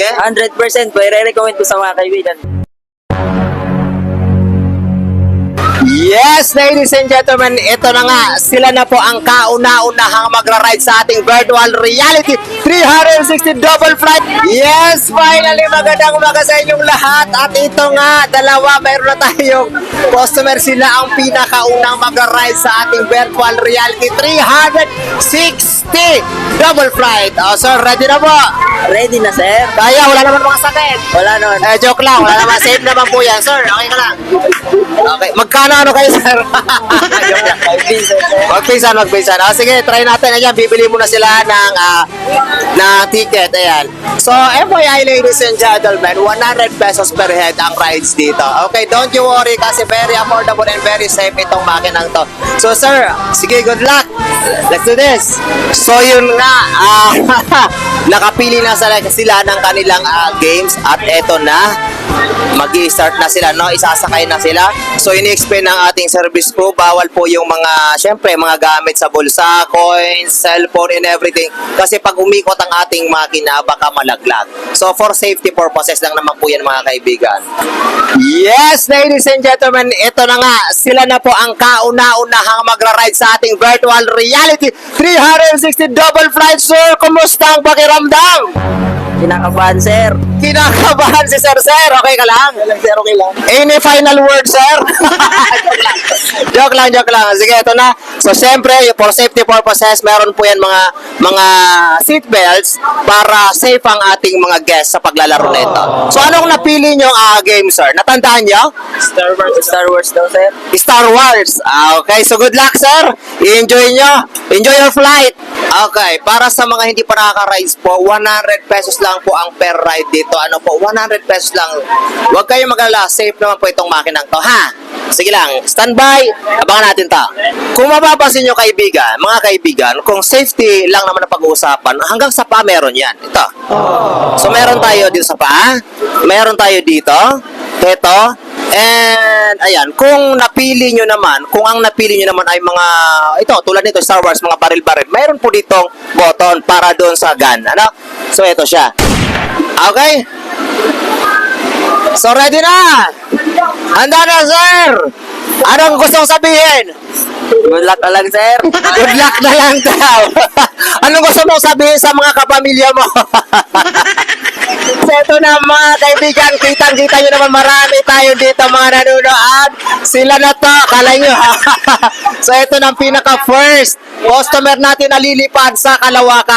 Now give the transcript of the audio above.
Sige. 100% po, i-recommend ko sa mga kaibigan. Yes, ladies and gentlemen, ito na nga. Sila na po ang kauna-unahang magra-ride sa ating virtual reality 360 double flight. Yes, finally, magandang umaga sa inyong lahat. At ito nga, dalawa, mayroon na tayong customer. Sila ang pinakaunang magra-ride sa ating virtual reality 360 double flight. Oh, sir, ready na po? Ready na, sir? Kaya, wala naman mga sakit. Wala nun. Joke lang, wala naman. Safe naman po yan, sir. Okay ka lang. Okay, magkano ano kayo, sir? Joke lang. Magpinsan. Sige, try natin. Ayan, bibili muna sila ng ticket. Ayan. So, FYI, ladies and gentlemen, 100 pesos per head ang rides dito. Okay, don't you worry kasi very affordable and very safe itong makinang to. So, sir, sige, good luck. Let's do this. So, yun nga, nakapili na sila ng kanilang games at eto na, mag-i-start na sila, no? Isasakay na sila. So, ini-explain ng ating service crew, bawal po yung mga, syempre, mga gamit sa bulsa, coins, cellphone, and everything. Kasi pag umikot ang ating makina, baka malaglag. So, for safety purposes lang naman po yan, mga kaibigan. Yes, ladies and gentlemen, ito na nga. Sila na po ang kauna-unahang magra-ride sa ating virtual reality 360 double flight. Sir, kumusta ang pakiramdam? Kinakabahan, sir. Kinakabahan si Sir. Okay ka lang? Sir, okay lang. Any final word, sir? Joke lang. Sige, ito na. So, siyempre, for safety purposes, meron po yan mga seatbelts para safe ang ating mga guests sa paglalaro nito. So, anong napili nyo game, sir? Natandaan nyo? Star Wars daw, sir. Star Wars. Okay, so good luck, sir. I-enjoy nyo. Enjoy your flight. Okay, para sa mga hindi pa nakaka-rides po, 100 pesos lang po ang per ride dito. Ano po, 100 pesos lang. Huwag kayong mag-alala. Safe naman po itong makinang to, ha? Sige lang, standby. Abangan natin ta. Kung mapapansin nyo, kaibigan, mga kaibigan, kung safety lang naman ang pag-uusapan, hanggang sa pa meron yan. Ito. So, meron tayo dito sa pa. Meron tayo dito. Ito. And, ayan, kung napili nyo naman, kung ang napili nyo naman ay mga, ito, tulad nito, Star Wars, mga baril-baril, mayroon po ditong button para doon sa gun. Ano? So, ito siya. Okay? So, ready na! Handa na, sir! Anong gustong sabihin? Good luck na lang, sir. Good luck na lang daw. Anong gusto mong sabihin sa mga kapamilya mo? So, ito na mga kaibigan, kitang-kita nyo naman marami tayo dito mga nanonood. Sila na to, kala nyo. So, ito na ang pinaka-first customer natin na lilipad sa Kalawakan.